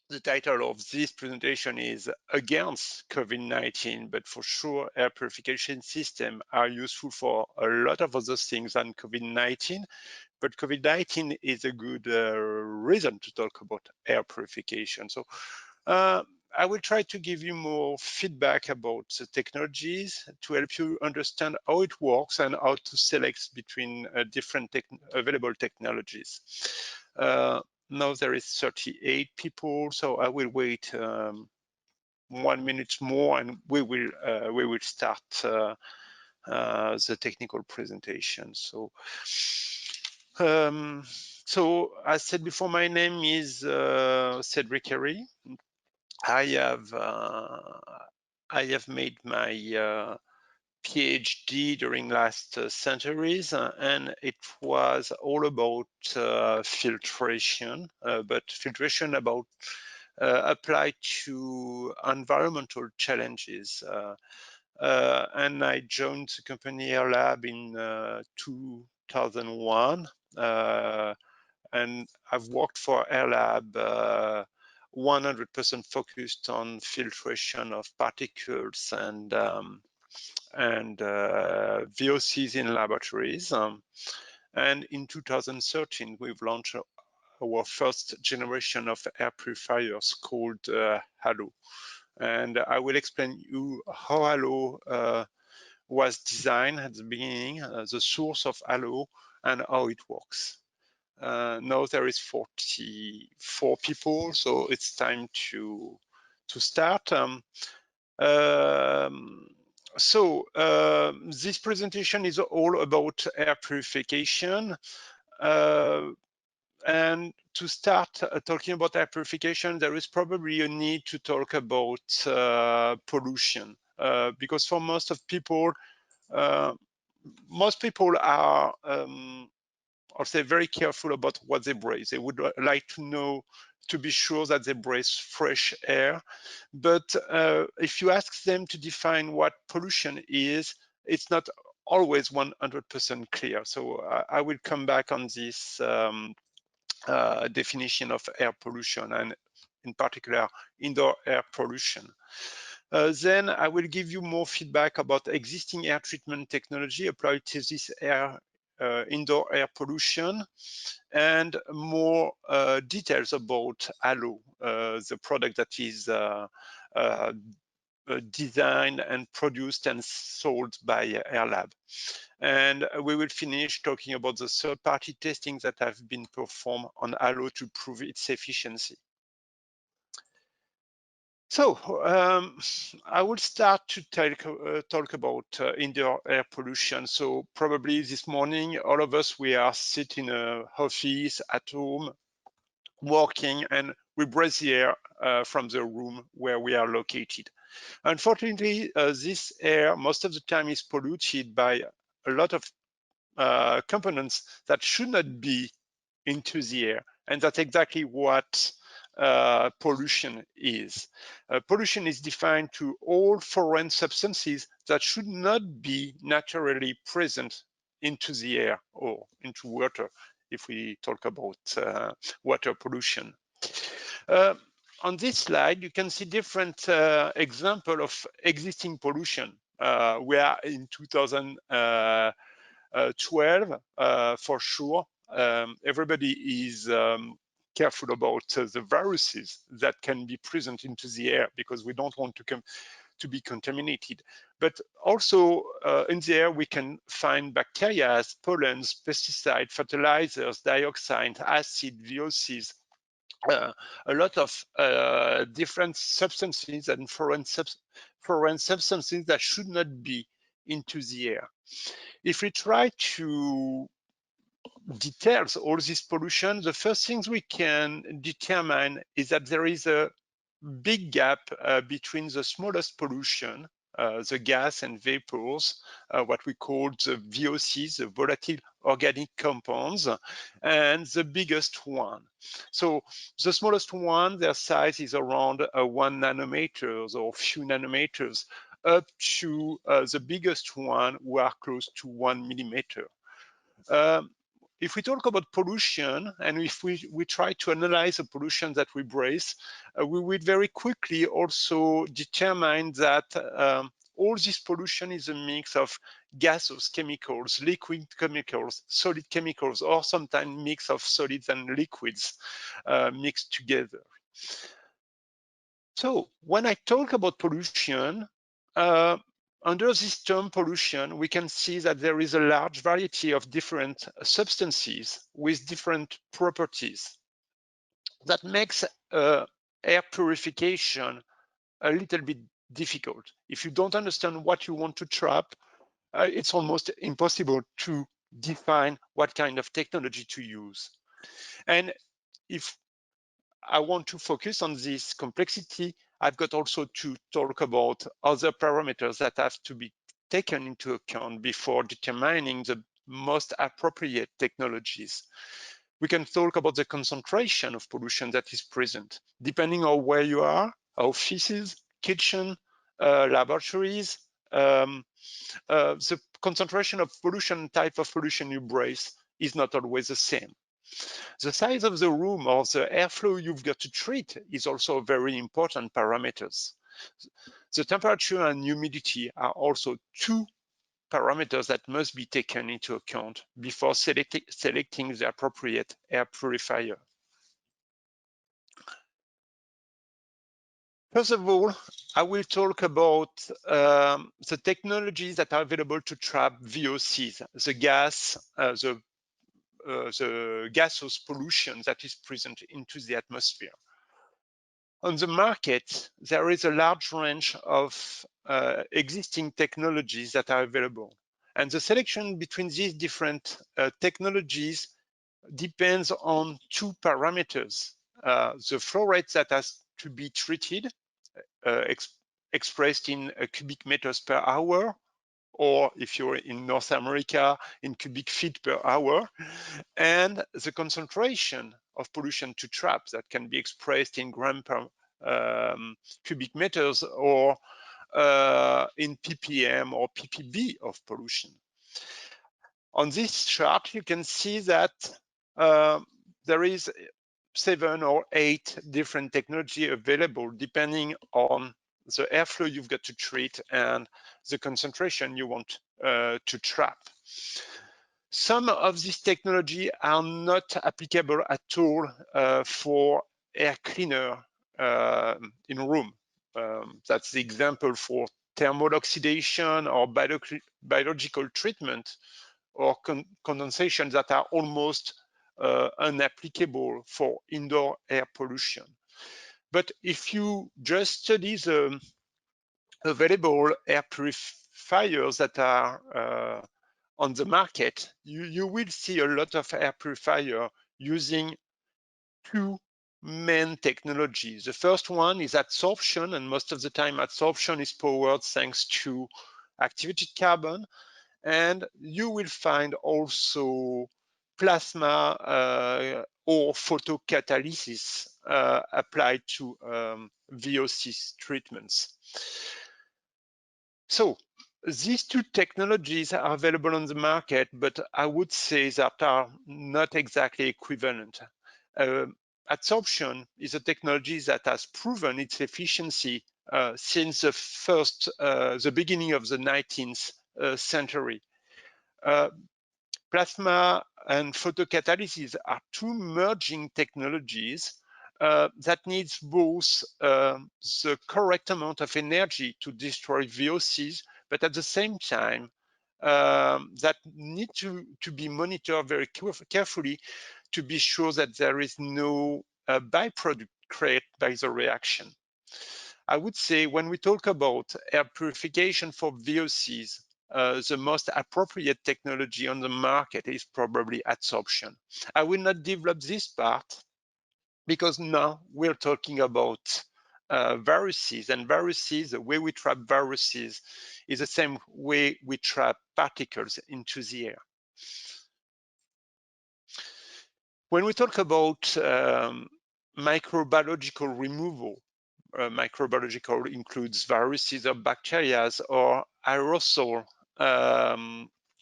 The title of this presentation is Against COVID-19, but for sure, air purification systems are useful for a lot of other things than COVID-19. But COVID-19 is a good reason to talk about air purification. So I will try to give you more feedback about the technologies to help you understand how it works and how to select between different available technologies. Now there is 38 people, so I will wait 1 minute more, and we will start the technical presentation. So as said before, my name is Cedric Herry. I have made my PhD during last centuries, and it was all about filtration, but filtration about applied to environmental challenges. And I joined the company HALOP in 2001, and I've worked for HALOP 100% focused on filtration of particles and VOCs in laboratories. And in 2013, we've launched our first generation of air purifiers called HALO. And I will explain you how HALO was designed at the beginning, the source of HALO, and how it works. Now there is 44 people, so it's time to start. This presentation is all about air purification. And to start talking about air purification, there is probably a need to talk about pollution, because for most people are, I'll say, very careful about what they breathe. They would like to know, to be sure that they breathe fresh air. But if you ask them to define what pollution is, it's not always 100% clear. So I will come back on this definition of air pollution, and in particular, indoor air pollution. Then I will give you more feedback about existing air treatment technology applied to this indoor air pollution, and more details about HALO, the product that is designed and produced and sold by HALOP. And we will finish talking about the third-party testing that have been performed on HALO to prove its efficiency. So I will start to talk about indoor air pollution. So probably this morning, all of us, we are sitting in an office, at home, working, and we breathe the air from the room where we are located. Unfortunately, this air most of the time is polluted by a lot of components that should not be into the air, and that's exactly what pollution is. Pollution is defined to all foreign substances that should not be naturally present into the air or into water, if we talk about water pollution. On this slide, you can see different examples of existing pollution. We are in 2012, for sure. Everybody is careful about the viruses that can be present into the air, because we don't want to be contaminated. But also in the air, we can find bacteria, pollens, pesticides, fertilizers, dioxide, acid, VOCs, a lot of different substances and foreign substances that should not be into the air. If we try to detail all this pollution, the first things we can determine is that there is a big gap between the smallest pollution, the gas and vapors, what we call the VOCs, the volatile organic compounds, and the biggest one. So the smallest one, their size is around 1 nanometers or few nanometers, up to the biggest one, who are close to 1 millimeter. if we talk about pollution, and if we try to analyze the pollution that we breathe, we will very quickly also determine that all this pollution is a mix of gaseous chemicals, liquid chemicals, solid chemicals, or sometimes mix of solids and liquids mixed together. So when I talk about pollution, under this term pollution, we can see that there is a large variety of different substances with different properties. That makes air purification a little bit difficult. If you don't understand what you want to trap, it's almost impossible to define what kind of technology to use. And if I want to focus on this complexity, I've got also to talk about other parameters that have to be taken into account before determining the most appropriate technologies. We can talk about the concentration of pollution that is present, depending on where you are, offices, kitchen, laboratories. The concentration of pollution, type of pollution you breathe is not always the same. The size of the room or the airflow you've got to treat is also very important parameters. The temperature and humidity are also two parameters that must be taken into account before selecting the appropriate air purifier. First of all, I will talk about the technologies that are available to trap VOCs, the gaseous pollution that is present into the atmosphere. On the market, there is a large range of existing technologies that are available. And the selection between these different technologies depends on two parameters. The flow rate that has to be treated, expressed in cubic meters per hour, or if you're in North America, in cubic feet per hour, and the concentration of pollution to trap that can be expressed in gram per cubic meters, or in ppm or ppb of pollution. On this chart, you can see that there is 7 or 8 different technology available depending on the airflow you've got to treat and the concentration you want to trap. Some of these technology are not applicable at all for air cleaner in a room. That's the example for thermal oxidation or biological treatment or condensation that are almost unapplicable for indoor air pollution. But if you just study the available air purifiers that are on the market, you will see a lot of air purifier using two main technologies. The first one is adsorption, and most of the time adsorption is powered thanks to activated carbon. And you will find also plasma or photocatalysis applied to VOC treatments. So these two technologies are available on the market, but I would say that are not exactly equivalent. Adsorption is a technology that has proven its efficiency since the beginning of the 19th century. Plasma and photocatalysis are two merging technologies that needs both the correct amount of energy to destroy VOCs, but at the same time that need to be monitored very carefully to be sure that there is no byproduct created by the reaction. I would say when we talk about air purification for VOCs, the most appropriate technology on the market is probably adsorption. I will not develop this part because now we're talking about viruses, and viruses, the way we trap viruses is the same way we trap particles into the air. When we talk about microbiological removal, microbiological includes viruses or bacteria or aerosol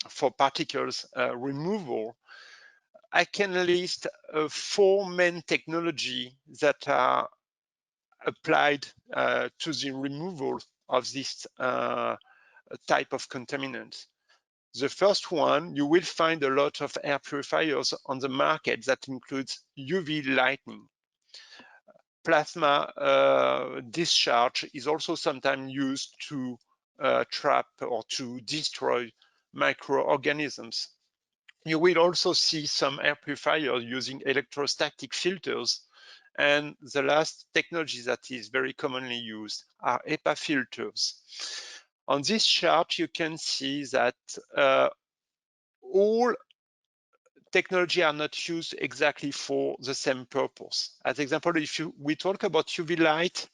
for particles removal. I can list 4 main technologies that are applied to the removal of this type of contaminants. The first one, you will find a lot of air purifiers on the market that includes UV lighting. Plasma discharge is also sometimes used to trap or to destroy microorganisms. You will also see some air purifiers using electrostatic filters. And the last technology that is very commonly used are HEPA filters. On this chart, you can see that all technology are not used exactly for the same purpose. As example, if we talk about UV light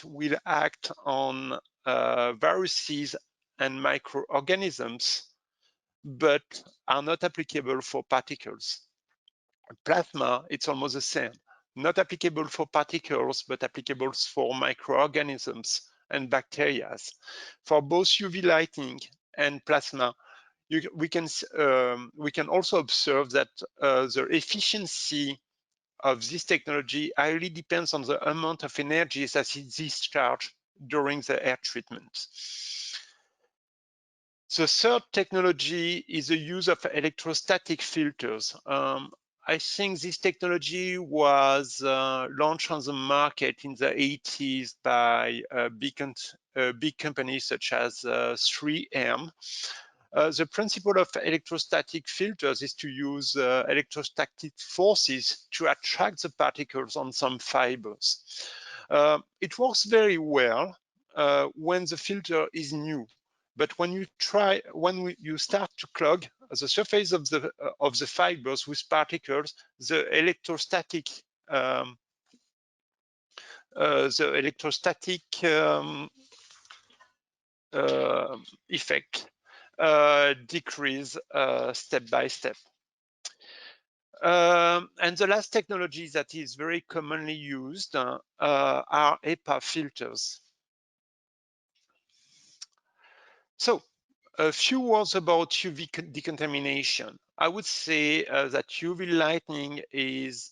will act on viruses and microorganisms, but are not applicable for particles. Plasma, it's almost the same. Not applicable for particles, but applicable for microorganisms and bacteria. For both UV lighting and plasma, we can also observe that the efficiency of this technology highly depends on the amount of energy that is discharged during the air treatment. The third technology is the use of electrostatic filters. I think this technology was launched on the market in the 80s by big companies such as 3M. The principle of electrostatic filters is to use electrostatic forces to attract the particles on some fibers. It works very well when the filter is new, but when you start to clog the surface of the fibers with particles, the electrostatic effect decrease step by step. And the last technology that is very commonly used are HEPA filters. So a few words about UV decontamination. I would say that UV lighting is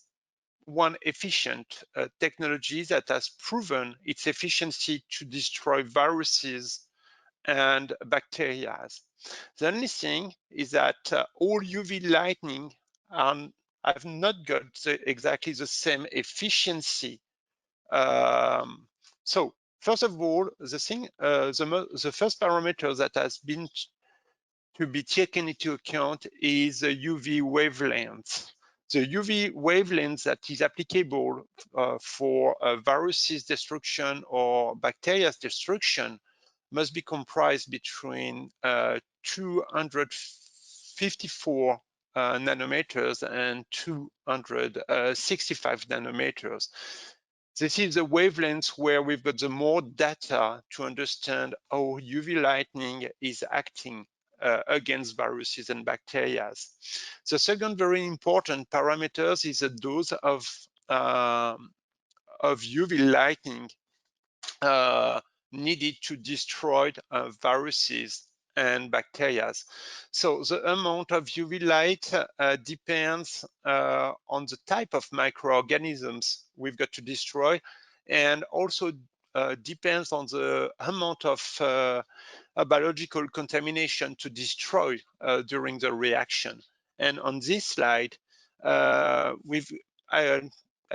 one efficient technology that has proven its efficiency to destroy viruses and bacteria. The only thing is that all UV lighting have not got exactly the same efficiency. So first of all, the first parameter that has been to be taken into account is the UV wavelength. The UV wavelength that is applicable for viruses destruction or bacteria destruction must be comprised between 254 nanometers and 265 nanometers. This is the wavelength where we've got the more data to understand how UV lighting is acting against viruses and bacteria. The second very important parameter is the dose of UV lighting needed to destroy viruses and bacteria. So the amount of UV light depends on the type of microorganisms we've got to destroy, and also depends on the amount of biological contamination to destroy during the reaction. And on this slide, I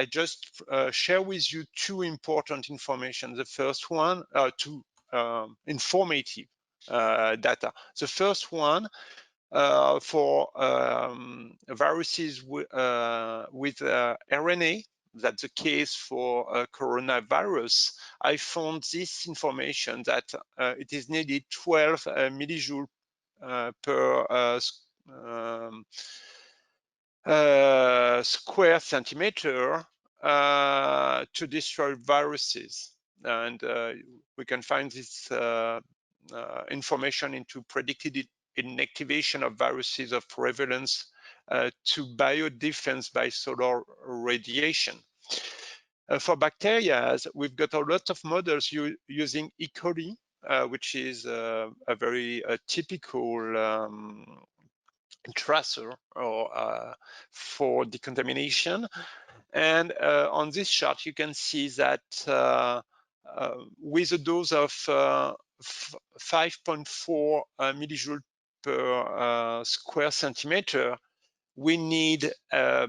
just share with you two important information. The first one, two informative data. The first one for viruses with RNA, that's the case for coronavirus. I found this information that it is needed 12 millijoule per square centimeter to destroy viruses. And we can find this information into predicted inactivation of viruses of prevalence to biodefense by solar radiation. For bacteria, we've got a lot of models using E. coli, which is a very typical tracer or for decontamination. And on this chart, you can see that with a dose of 5.4 millijoule per square centimeter, we need a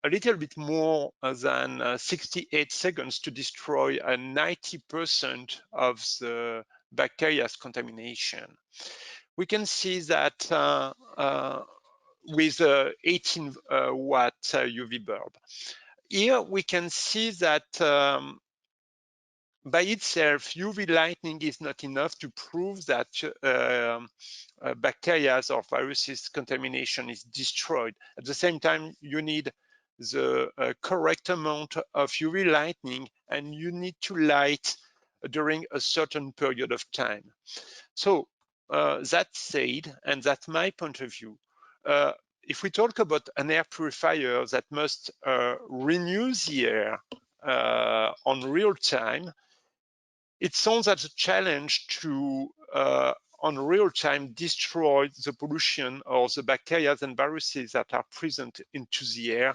little bit more than 68 seconds to destroy 90% of the bacteria's contamination. We can see that with 18 watt UV bulb. Here we can see that by itself, UV lighting is not enough to prove that bacteria or viruses contamination is destroyed. At the same time, you need the correct amount of UV lighting, and you need to light during a certain period of time. So that said, and that's my point of view, if we talk about an air purifier that must renew the air on real time, it sounds as a challenge to on real time destroy the pollution or the bacteria and viruses that are present into the air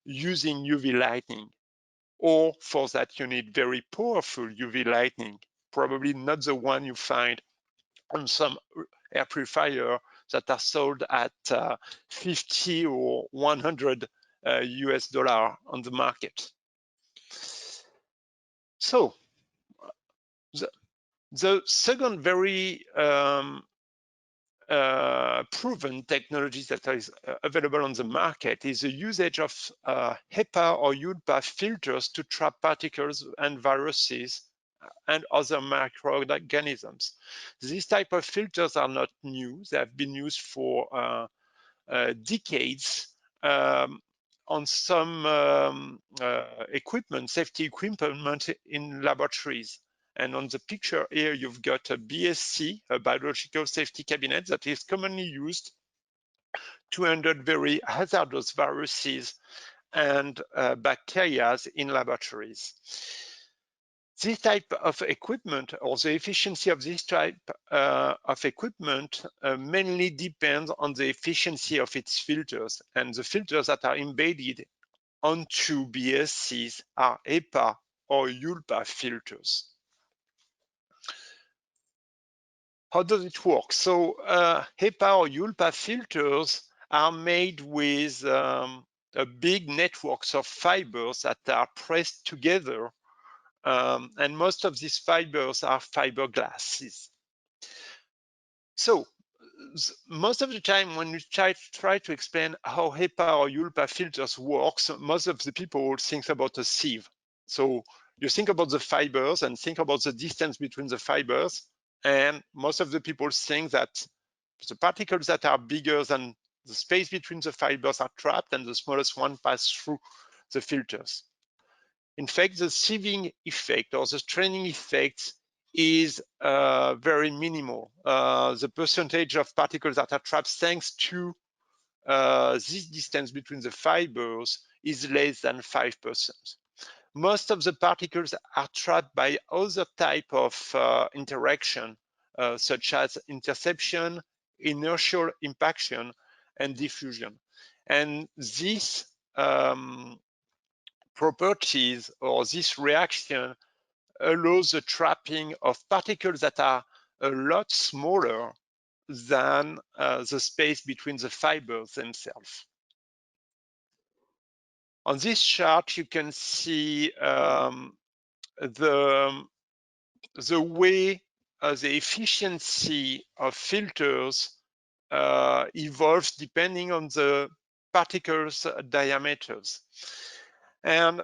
using UV lighting. Or for that, you need very powerful UV lighting, probably not the one you find on some air purifier that are sold at 50 or 100 US dollar on the market. So the second very proven technology that is available on the market is the usage of HEPA or ULPA filters to trap particles and viruses and other microorganisms. These type of filters are not new. They have been used for decades on some equipment, safety equipment in laboratories. And on the picture here, you've got a BSC, a biological safety cabinet, that is commonly used to handle very hazardous viruses and bacteria in laboratories. This type of equipment, or the efficiency of this type of equipment, mainly depends on the efficiency of its filters, and the filters that are embedded onto BSCs are HEPA or ULPA filters. How does it work? So HEPA or ULPA filters are made with a big networks of fibers that are pressed together, and most of these fibers are fiberglasses. So most of the time when you try to explain how HEPA or ULPA filters works, most of the people think about a sieve. So you think about the fibers and think about the distance between the fibers, and most of the people think that the particles that are bigger than the space between the fibers are trapped and the smallest one pass through the filters. In fact, the sieving effect or the straining effect is very minimal. The percentage of particles that are trapped thanks to this distance between the fibers is less than 5%. Most of the particles are trapped by other type of interaction, such as interception, inertial impaction, and diffusion. And these properties or this reaction allows the trapping of particles that are a lot smaller than the space between the fibers themselves. On this chart, you can see the way the efficiency of filters evolves depending on the particles diameters. And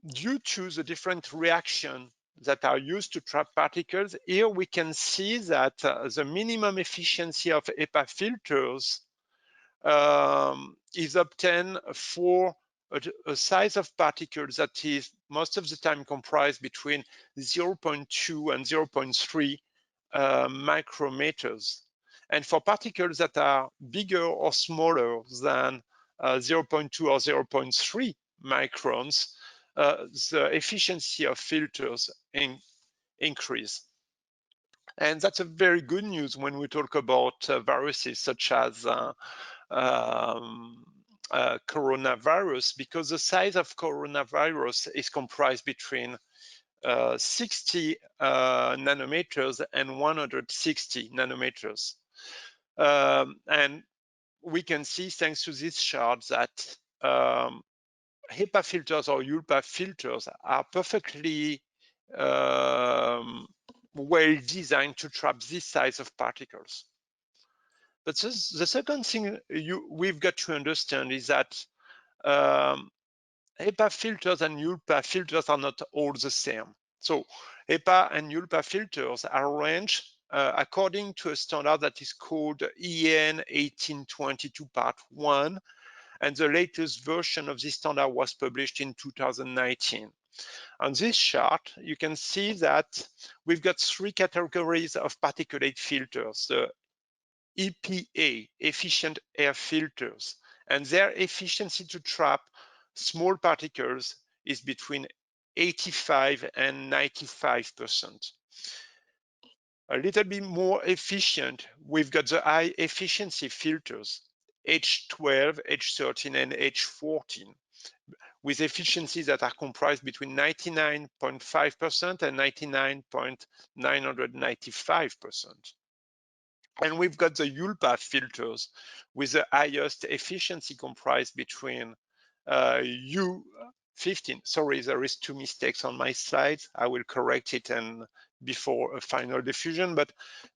due to the different reactions that are used to trap particles, here we can see that the minimum efficiency of HEPA filters is obtained for a size of particles that is most of the time comprised between 0.2 and 0.3 micrometers. And for particles that are bigger or smaller than 0.2 or 0.3 microns, the efficiency of filters increase. And that's a very good news when we talk about viruses such as coronavirus, because the size of coronavirus is comprised between 60 nanometers and 160 nanometers. And we can see, thanks to this chart, that HEPA filters or ULPA filters are perfectly well designed to trap this size of particles. But the second thing we've got to understand is that HEPA filters and ULPA filters are not all the same. So HEPA and ULPA filters are arranged according to a standard that is called EN 1822 Part 1, and the latest version of this standard was published in 2019. On this chart, you can see that we've got three categories of particulate filters: the EPA, efficient air filters, and their efficiency to trap small particles is between 85 and 95%. A little bit more efficient, we've got the high efficiency filters, H12, H13, and H14, with efficiencies that are comprised between 99.5% and 99.995%. And we've got the ULPA filters with the highest efficiency, comprised between U15. Sorry, there is two mistakes on my slides. I will correct it and before a final diffusion, but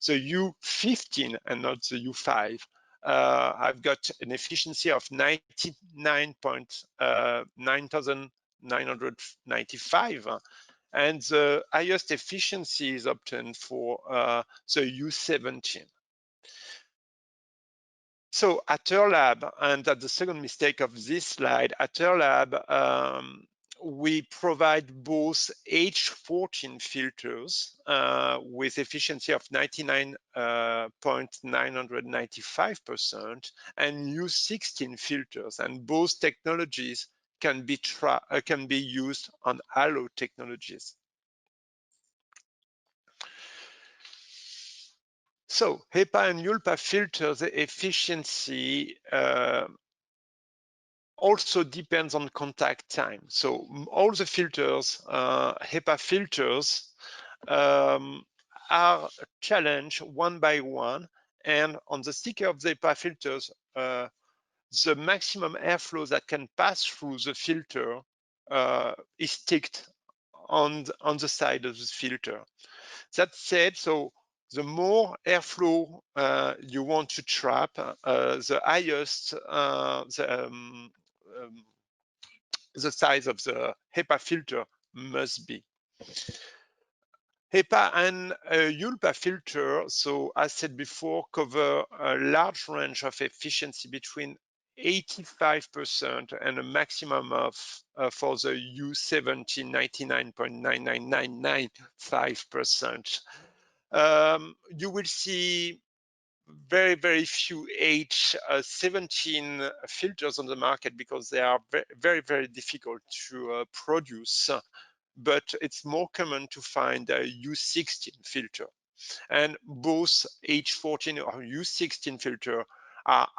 the U15 and not the U5. I've got an efficiency of 99.9995, and the highest efficiency is obtained for the U17. So at HALOP, and that's the second mistake of this slide, at HALOP, we provide both H14 filters with efficiency of 99.995% and U16 filters, and both technologies can be used on HALO technologies. So HEPA and ULPA filters efficiency also depends on contact time. So all the filters, HEPA filters, are challenged one by one, and on the sticker of the HEPA filters, the maximum airflow that can pass through the filter is ticked on the side of the filter. That said, so the more airflow you want to trap, the highest the size of the HEPA filter must be. HEPA and ULPA filter, so as said before, cover a large range of efficiency between 85% and a maximum of, for the U17, 99.99995%. You will see very, very few H17 filters on the market because they are very, very difficult to produce, but it's more common to find a U16 filter. And both H14 or U16 filter are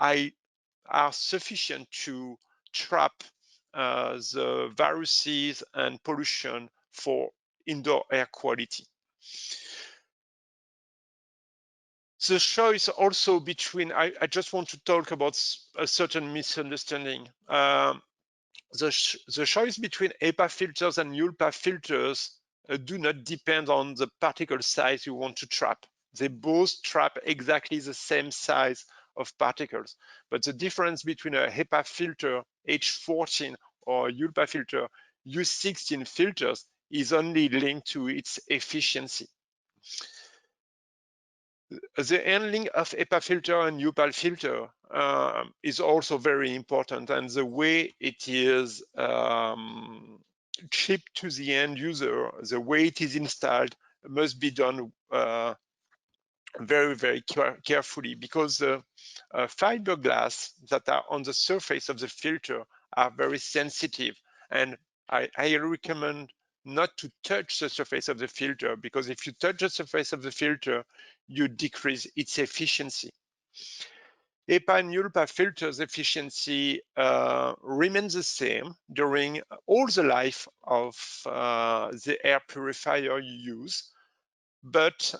sufficient to trap the viruses and pollution for indoor air quality. The choice also between, I just want to talk about a certain misunderstanding. The choice between HEPA filters and ULPA filters do not depend on the particle size you want to trap. They both trap exactly the same size of particles. But the difference between a HEPA filter H14 or ULPA filter U16 filters is only linked to its efficiency. The handling of HEPA filter and ULPA filter is also very important, and the way it is shipped to the end user, the way it is installed, must be done very, very carefully, because the fiberglass that are on the surface of the filter are very sensitive, and I recommend not to touch the surface of the filter, because if you touch the surface of the filter, you decrease its efficiency. HEPA and ULPA filters efficiency remains the same during all the life of the air purifier you use, but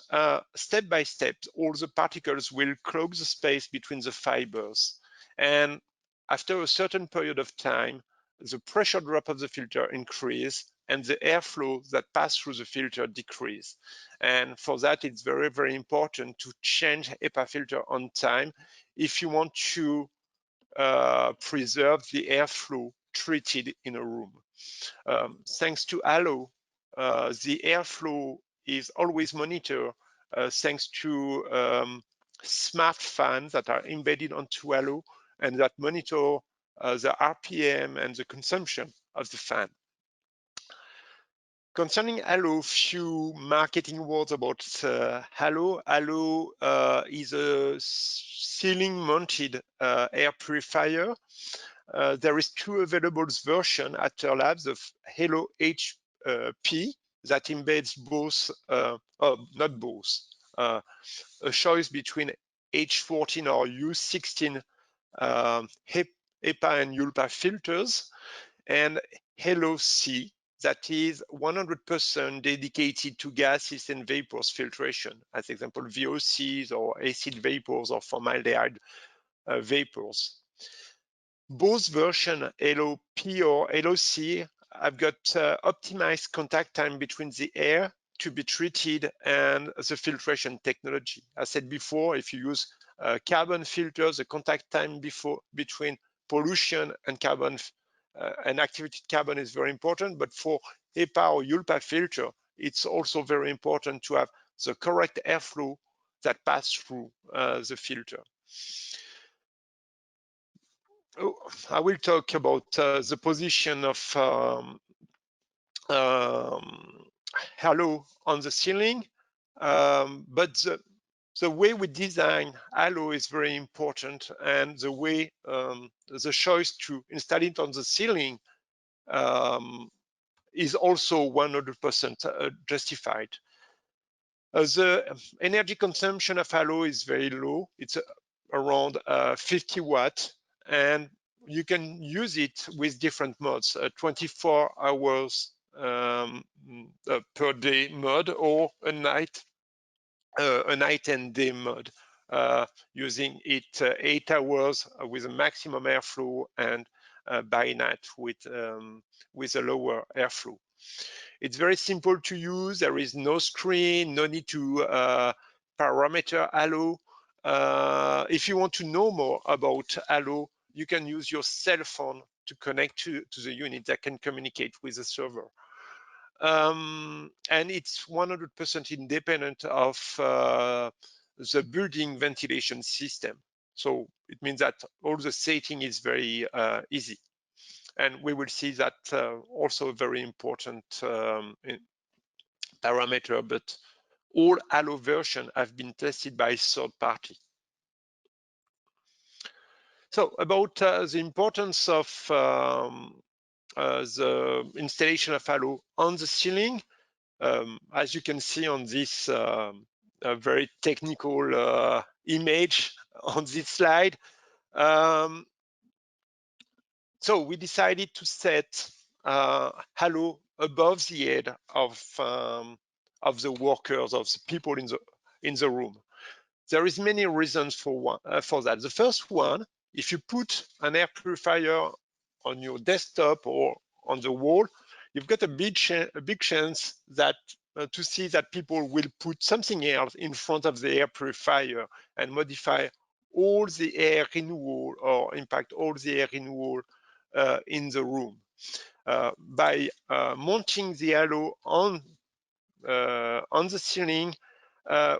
step by step, all the particles will clog the space between the fibers. And after a certain period of time, the pressure drop of the filter increase and the airflow that pass through the filter decrease. And for that, it's very, very important to change HEPA filter on time if you want to preserve the airflow treated in a room. Thanks to HALOP, the airflow is always monitored thanks to smart fans that are embedded onto HALOP and that monitor the RPM and the consumption of the fan. Concerning HALOP, few marketing words about HALOP. HALOP is a ceiling-mounted air purifier. There is two available versions at our labs of HALOP HP that embeds both, not both, a choice between H14 or U16 HEPA and ULPA filters, and HALOP C that is 100% dedicated to gases and vapors filtration, as example VOCs or acid vapors or formaldehyde vapors. Both versions, HALOP P or HALOP C, have got optimized contact time between the air to be treated and the filtration technology. As said before, if you use carbon filters, the contact time between pollution and carbon and activated carbon is very important, but for HEPA or ULPA filter, it's also very important to have the correct airflow that pass through the filter. I will talk about the position of HALOP on the ceiling, but the way we design HALOP is very important, and the way the choice to install it on the ceiling is also 100% justified. The energy consumption of HALOP is very low. It's around 50 watts, and you can use it with different modes, 24 hours per day mode or a night and day mode, using it 8 hours with a maximum airflow and by night with a lower airflow. It's very simple to use. There is no screen, no need to parameter HALOP. If you want to know more about HALOP, you can use your cell phone to connect to the unit that can communicate with the server. And it's 100% independent of the building ventilation system. So it means that all the setting is very easy. And we will see that also a very important parameter, but all HALOP versions have been tested by third party. So about the importance of the installation of HALOP on the ceiling, as you can see on this very technical image on this slide. So we decided to set HALOP above the head of the workers, of the people in the room. There is many reasons for that. The first one, if you put an air purifier on your desktop or on the wall, you've got a big chance that to see that people will put something else in front of the air purifier and modify all the air renewal or impact all the air renewal in the room. By mounting the HALOP on the ceiling,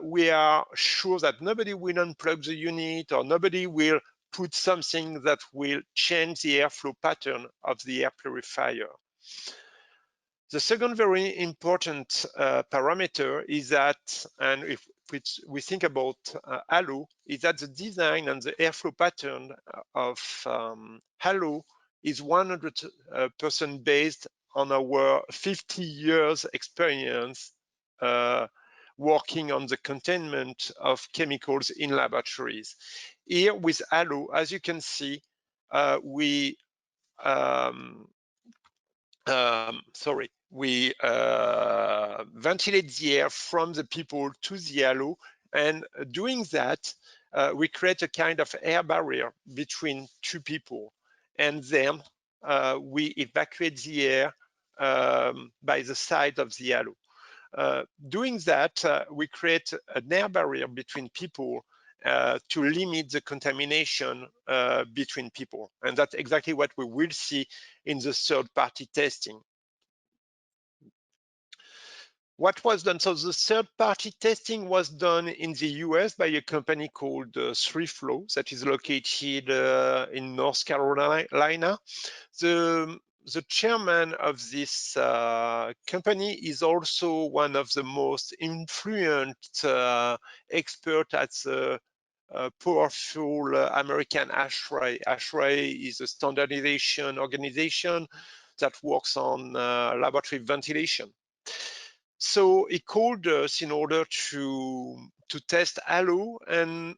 we are sure that nobody will unplug the unit or nobody will put something that will change the airflow pattern of the air purifier. The second very important parameter is that, and if we think about HALOP, is that the design and the airflow pattern of HALOP is 100% based on our 50 years experience working on the containment of chemicals in laboratories. Here with HALO, as you can see, we ventilate the air from the people to the HALO, and doing that, we create a kind of air barrier between two people, and then we evacuate the air by the side of the HALO. Doing that, we create an air barrier between people to limit the contamination between people. And that's exactly what we will see in the third-party testing. What was done? So the third-party testing was done in the US by a company called 3Flow that is located in North Carolina. The chairman of this company is also one of the most influential experts at the powerful American ASHRAE. ASHRAE is a standardization organization that works on laboratory ventilation. So he called us in order to test HALO, and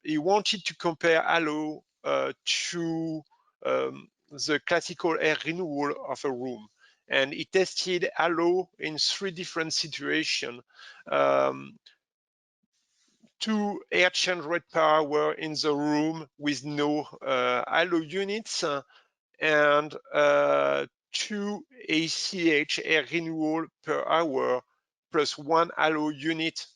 he wanted to compare HALO to the classical air renewal of a room. And he tested HALO in 3 different situations. 2 air change rate per hour in the room with no HALO units, and 2 ACH air renewal per hour plus 1 HALO unit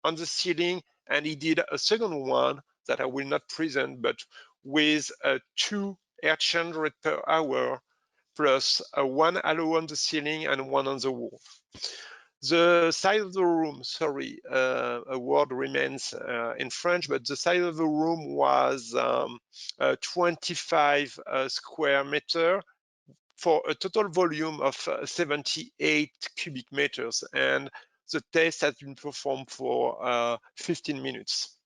on the ceiling. And he did a second one that I will not present, but with 2 air change rate per hour plus 1 HALO on the ceiling and 1 on the wall. The size of the room, sorry, a word remains in French, but the size of the room was 25 square meter for a total volume of 78 cubic meters. And the test has been performed for 15 minutes.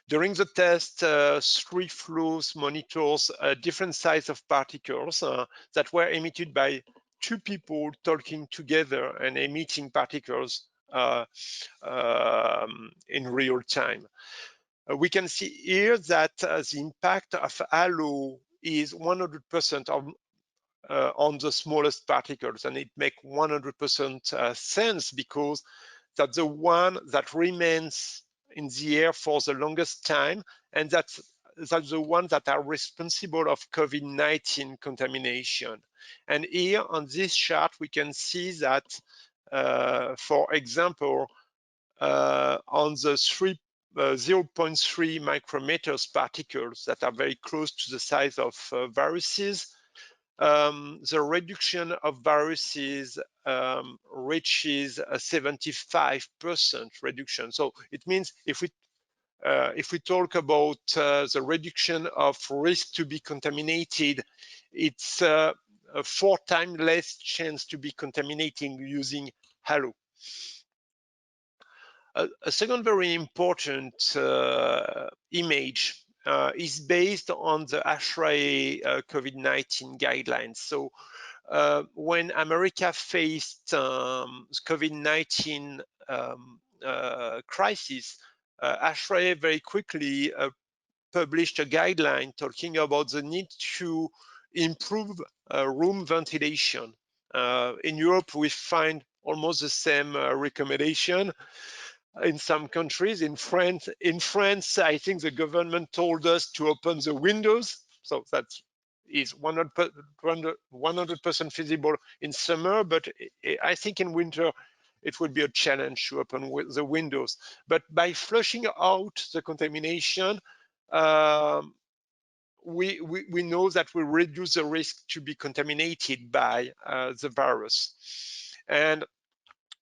During the test, 3Flows monitors different size of particles that were emitted by 2 people talking together and emitting particles in real time. We can see here that the impact of HALO is 100% on the smallest particles, and it makes 100% sense, because that's the one that remains in the air for the longest time, and that's the ones that are responsible of COVID-19 contamination. And here on this chart, we can see that, for example, on the 0.3 micrometers particles that are very close to the size of viruses, the reduction of viruses reaches a 75% reduction. So it means if we talk about the reduction of risk to be contaminated, it's a 4 times less chance to be contaminating using HALO. A second very important image is based on the ASHRAE COVID-19 guidelines. So when America faced COVID-19 crisis, ASHRAE very quickly published a guideline talking about the need to improve room ventilation. In Europe, we find almost the same recommendation. In some countries, in France, I think the government told us to open the windows. So that is 100% feasible in summer, but I think in winter it would be a challenge to open the windows. But by flushing out the contamination, we know that we reduce the risk to be contaminated by the virus. And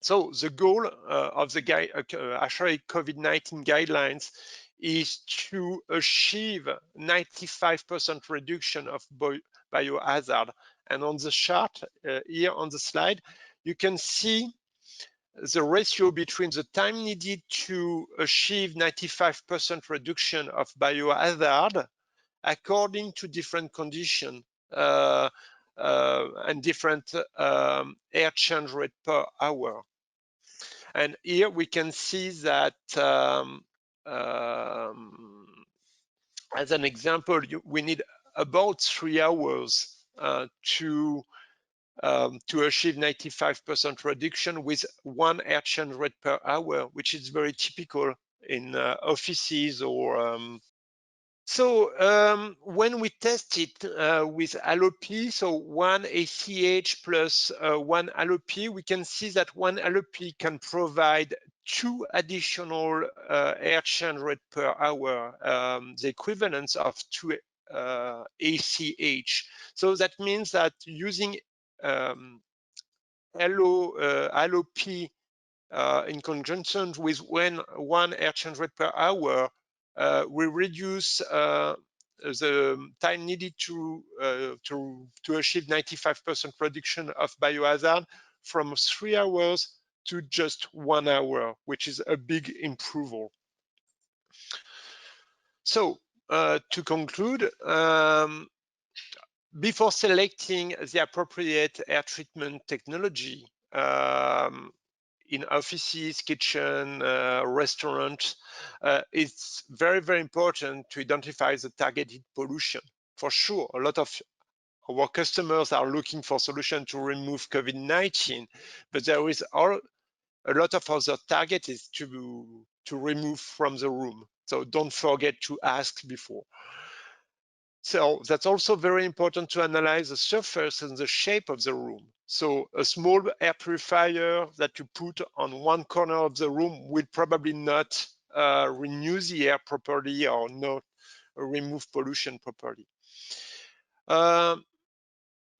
so the goal of the ASHRAE COVID-19 guidelines is to achieve 95% reduction of biohazard. And on the chart here on the slide, you can see the ratio between the time needed to achieve 95% reduction of biohazard according to different conditions and different air change rate per hour. And here we can see that as an example, we need about 3 hours to achieve 95% reduction with 1 air change rate per hour, which is very typical in offices or when we test it with HALOP, so 1 ACH plus 1 HALOP, we can see that 1 HALOP can provide 2 additional air change rate per hour, the equivalence of 2 ACH. So that means that using HALOP in conjunction with 1 air change rate per hour, we reduce the time needed to achieve 95% reduction of biohazard from 3 hours to just 1 hour, which is a big improvement. So to conclude, before selecting the appropriate air treatment technology, in offices, kitchen, restaurants, it's very, very important to identify the targeted pollution. For sure, a lot of our customers are looking for solutions to remove COVID-19, but there is a lot of other targets to remove from the room. So don't forget to ask before. So that's also very important to analyze the surface and the shape of the room. So a small air purifier that you put on one corner of the room will probably not renew the air properly or not remove pollution properly.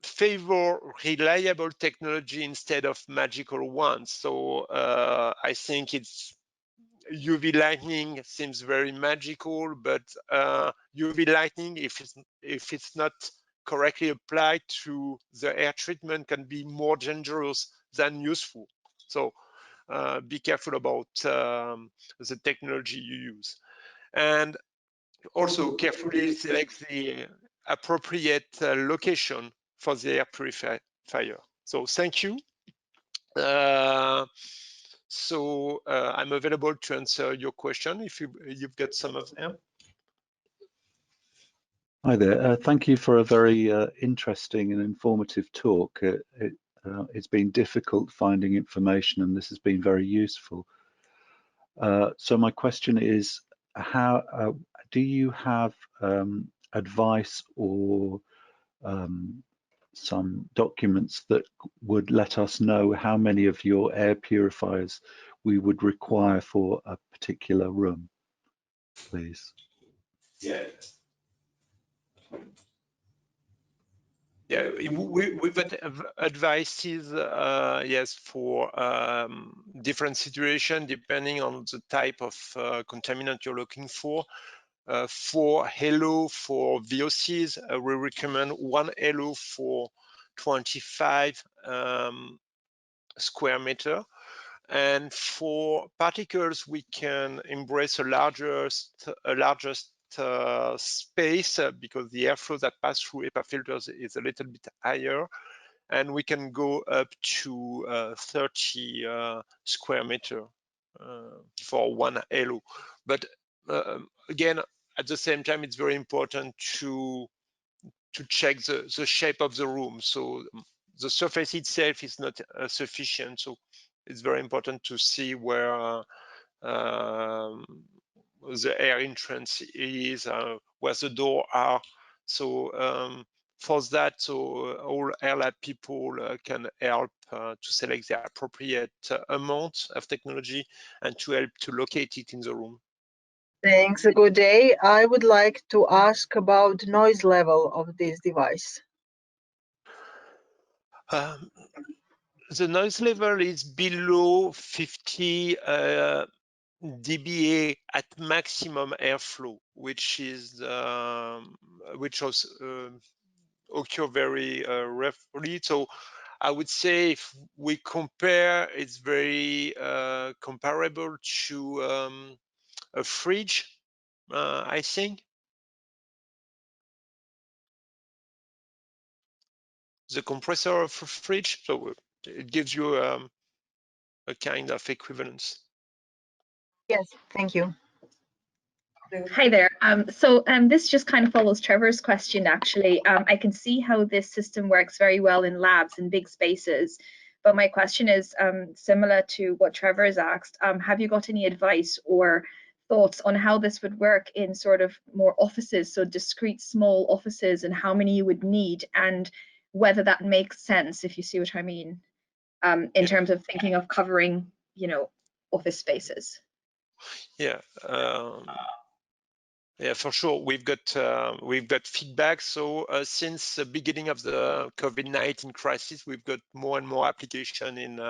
Favor reliable technology instead of magical ones. So I think it's UV lighting seems very magical, but UV lighting, if it's not correctly applied to the air treatment, can be more dangerous than useful. So be careful about the technology you use, and also carefully select the appropriate location for the air purifier. So thank you. I'm available to answer your question if you've got some of them. Hi there. Thank you for a very interesting and informative talk. It's been difficult finding information, and this has been very useful. So my question is, how do you have advice or some documents that would let us know how many of your air purifiers we would require for a particular room, please? Yeah. Yeah, we've advices, yes, for different situations depending on the type of contaminant you're looking for. For HALO, for VOCs, we recommend 1 HALO for 25 square meter. And for particles, we can embrace a larger space because the airflow that pass through HEPA filters is a little bit higher, and we can go up to 30 square meter for 1 HALO. But again, at the same time, it's very important to check the shape of the room. So the surface itself is not sufficient. So it's very important to see where the air entrance is, where the door are. So for that, so all air lab people can help to select the appropriate amount of technology and to help to locate it in the room. Thanks. Good day. I would like to ask about noise level of this device. The noise level is below 50 dBA at maximum airflow, which occur very rarely. So I would say if we compare, it's very comparable to a fridge, I think. The compressor of a fridge, so it gives you a kind of equivalence. Yes, thank you. Hi there. This just kind of follows Trevor's question, actually. I can see how this system works very well in labs in big spaces, but my question is similar to what Trevor has asked. Have you got any advice or thoughts on how this would work in sort of more offices, so discrete small offices, and how many you would need, and whether that makes sense, if you see what I mean, in terms of thinking of covering, you know, office spaces? Yeah. Yeah, for sure. We've got feedback. So since the beginning of the COVID-19 crisis, we've got more and more application in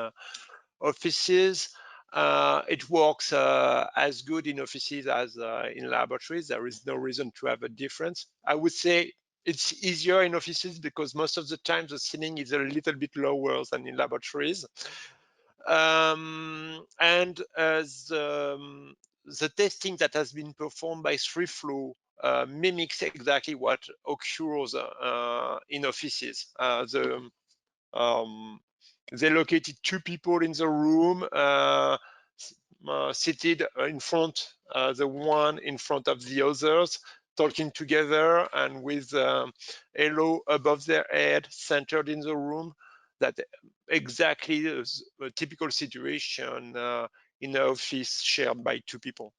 offices. It works as good in offices as in laboratories. There is no reason to have a difference. I would say it's easier in offices because most of the time the ceiling is a little bit lower than in laboratories. And the testing that has been performed by StreetFlow mimics exactly what occurs in offices. They located two people in the room, seated in front, the one in front of the others, talking together and with halo above their head, centered in the room. That exactly is a typical situation in an office shared by two people.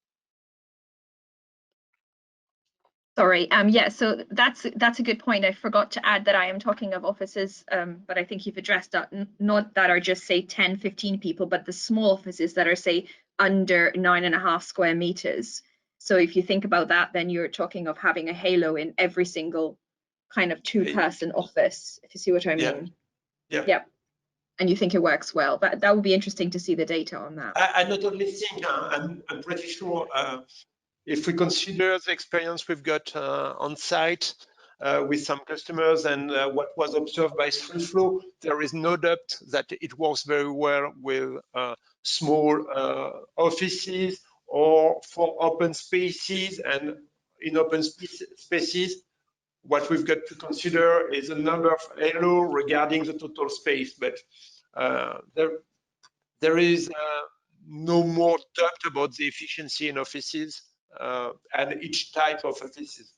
Sorry, yeah, so that's a good point. I forgot to add that I am talking of offices, but I think you've addressed that, not that are just say 10, 15 people, but the small offices that are say under 9.5 square meters. So if you think about that, then you're talking of having a halo in every single kind of two-person office, if you see what I mean. Yeah. Yeah. And you think it works well. That would be interesting to see the data on that. I not only think, I'm pretty sure if we consider the experience we've got on site with some customers and what was observed by StreetFlow, there is no doubt that it works very well with small offices or for open spaces. And in open spaces, what we've got to consider is a number of halo regarding the total space. But there is no more doubt about the efficiency in offices and each type of offices.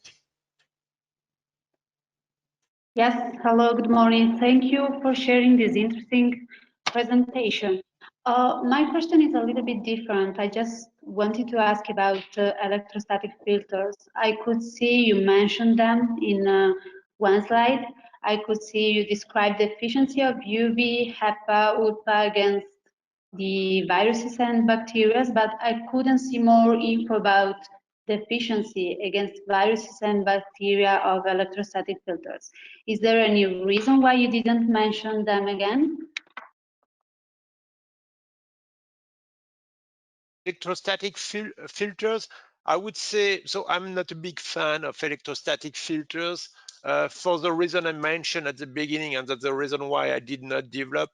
Yes, hello, good morning. Thank you for sharing this interesting presentation. My question is a little bit different. I just wanted to ask about electrostatic filters. I could see you mentioned them in one slide. I could see you describe the efficiency of UV, HEPA, ULPA against the viruses and bacteria, but I couldn't see more info about the efficiency against viruses and bacteria of electrostatic filters. Is there any reason why you didn't mention them again? Electrostatic filters, I would say, so I'm not a big fan of electrostatic filters for the reason I mentioned at the beginning, and that's the reason why I did not develop.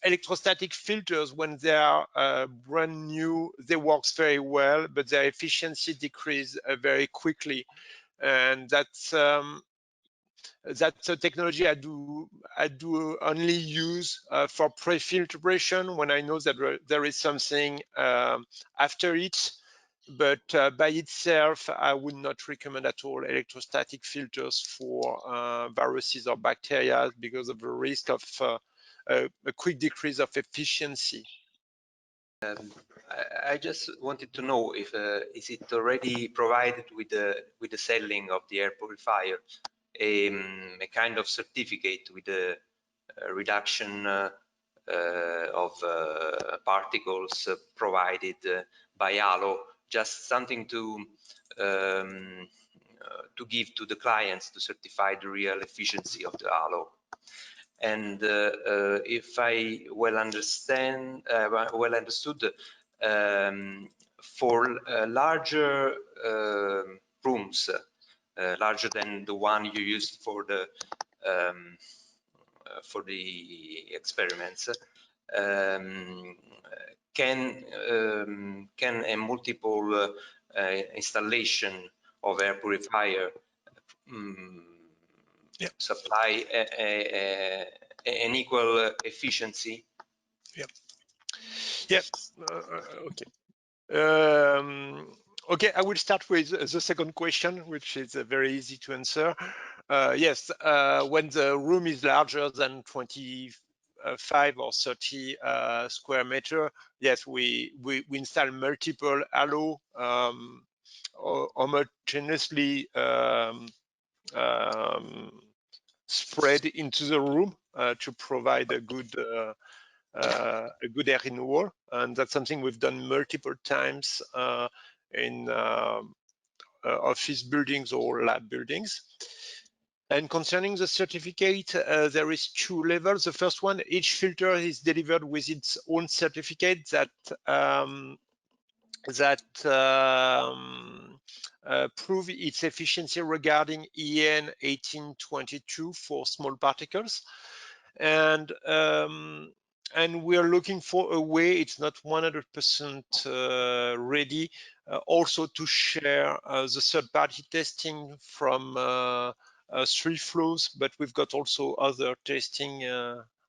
Electrostatic filters, when they are brand new, they work very well, but their efficiency decreases very quickly. And that's a technology I do only use for pre-filtration when I know that there is something after it. But by itself, I would not recommend at all electrostatic filters for viruses or bacteria because of the risk of a quick decrease of efficiency. I just wanted to know if is it already provided with the selling of the air purifier, a kind of certificate with the reduction of particles provided by HALO, just something to give to the clients to certify the real efficiency of the HALO. And if I well understood, for larger rooms, larger than the one you used for the experiments, can a multiple installation of air purifier supply an equal efficiency? Yeah. Okay. Okay, I will start with the second question, which is very easy to answer. Yes, when the room is larger than 25 or 30 square meter, yes, we install multiple HALO homogeneously spread into the room to provide a good air renewal, and that's something we've done multiple times in office buildings or lab buildings. And concerning the certificate, there is two levels. The first one, each filter is delivered with its own certificate that prove its efficiency regarding EN 1822 for small particles. And we are looking for a way, it's not 100% ready, also to share the third-party testing from 3 flows, but we've got also other testing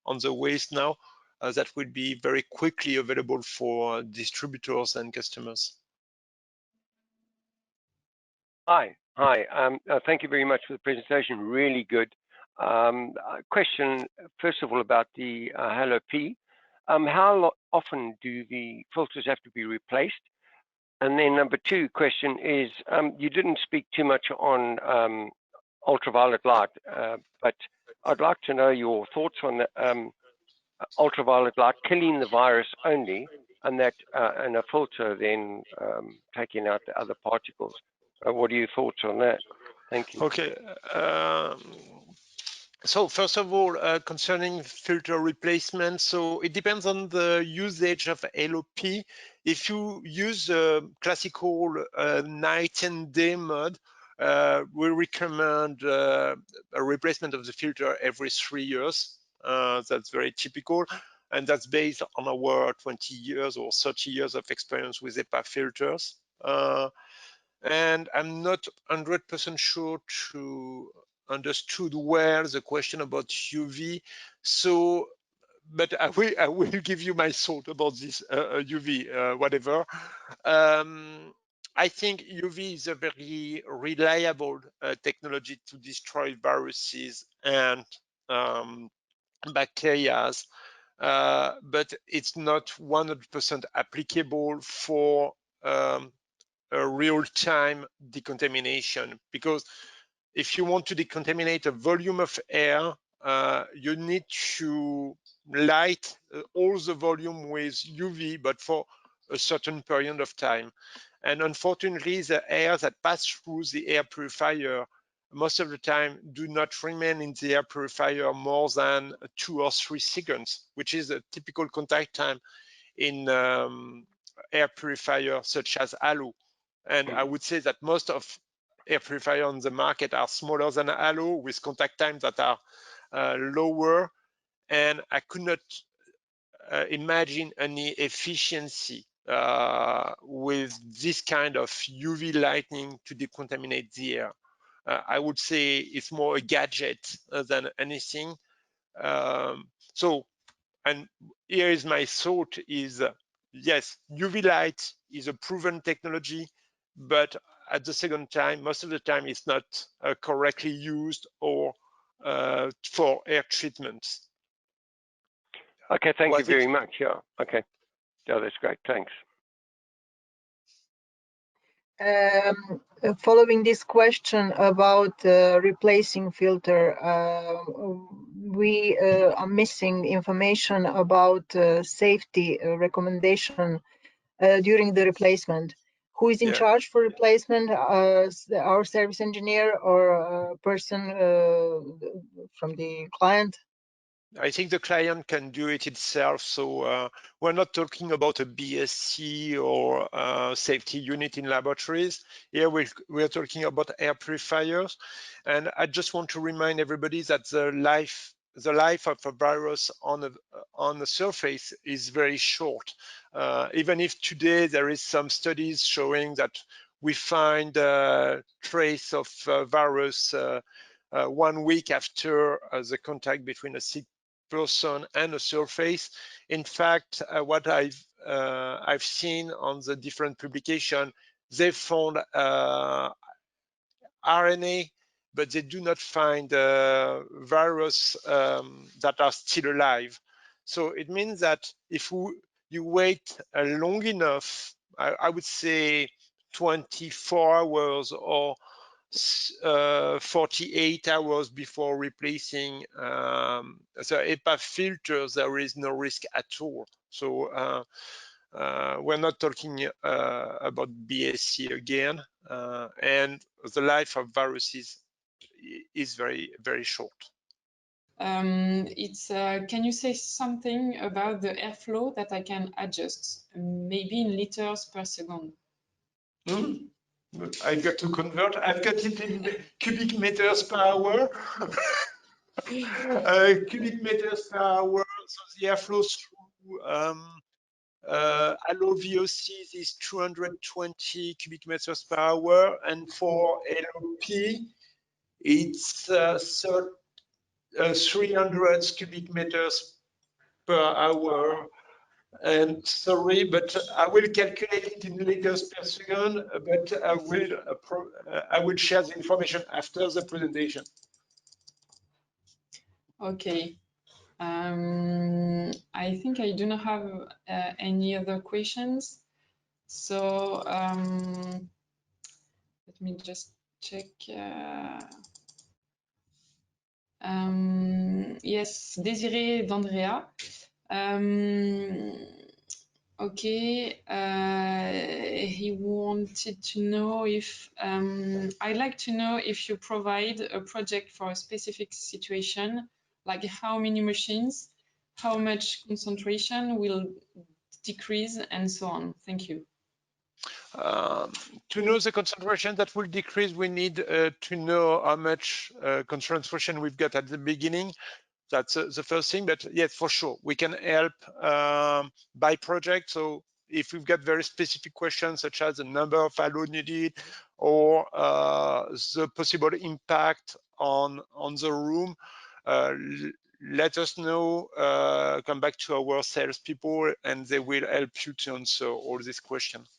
on the ways now that will be very quickly available for distributors and customers. Hi. Thank you very much for the presentation. Really good. Question, first of all, about the HALOP. How often do the filters have to be replaced? And then number 2 question is, you didn't speak too much on ultraviolet light, but I'd like to know your thoughts on the ultraviolet light killing the virus only, and that and a filter then taking out the other particles. What are your thoughts on that? Thank you. Okay. So first of all, concerning filter replacement, so it depends on the usage of HALOP. If you use classical night and day mode, we recommend a replacement of the filter every 3 years. That's very typical, and that's based on our 20 years or 30 years of experience with HEPA filters. And I'm not 100% sure to understood well the question about UV. So, but I will give you my thought about this UV, whatever. I think UV is a very reliable technology to destroy viruses and bacteria, but it's not 100% applicable for a real-time decontamination, because if you want to decontaminate a volume of air, you need to light all the volume with UV, but for a certain period of time. And unfortunately, the air that pass through the air purifier most of the time do not remain in the air purifier more than 2 or 3 seconds, which is a typical contact time in air purifier such as HALO. And I would say that most of air purifiers on the market are smaller than HALO with contact times that are lower. And I could not imagine any efficiency with this kind of UV lighting to decontaminate the air. I would say it's more a gadget than anything. And here is my thought is, yes, UV light is a proven technology, but at the second time, most of the time it's not correctly used or for air treatments. Okay, thank you very much. Yeah, okay. Yeah, that's great, thanks. Following this question about replacing filter, we are missing information about safety recommendation during the replacement. Who is in charge for replacement? Our service engineer or a person from the client? I think the client can do it itself. So we're not talking about a BSc or a safety unit in laboratories. Here we're talking about air purifiers. And I just want to remind everybody that the life of a virus on the surface is very short. Even if today there is some studies showing that we find a trace of virus 1 week after the contact between a sick person and a surface. In fact, what I've seen on the different publication, they found RNA, but they do not find virus that are still alive. So it means that if you wait long enough, I would say 24 hours or 48 hours before replacing the HEPA filters, there is no risk at all. So we're not talking about BSC again, and the life of viruses is very, very short. Can you say something about the airflow that I can adjust, maybe in liters per second? I've got to convert. I've got it in cubic meters per hour. Cubic meters per hour. So the airflow through HALOP VOCs is 220 cubic meters per hour, and for HALOP, it's 300 cubic meters per hour. And sorry, but I will calculate it in liters per second, but I will share the information after the presentation. Okay. I think I do not have any other questions. So let me just check. Yes, Désiré d'Andrea. Okay, he wanted to know if I'd like to know if you provide a project for a specific situation, like how many machines, how much concentration will decrease, and so on. Thank you. To know the concentration that will decrease, we need to know how much concentration we've got at the beginning. That's the first thing, but yes, for sure, we can help by project. So if we've got very specific questions, such as the number of HALOP needed or the possible impact on the room, let us know, come back to our salespeople, and they will help you to answer all these questions.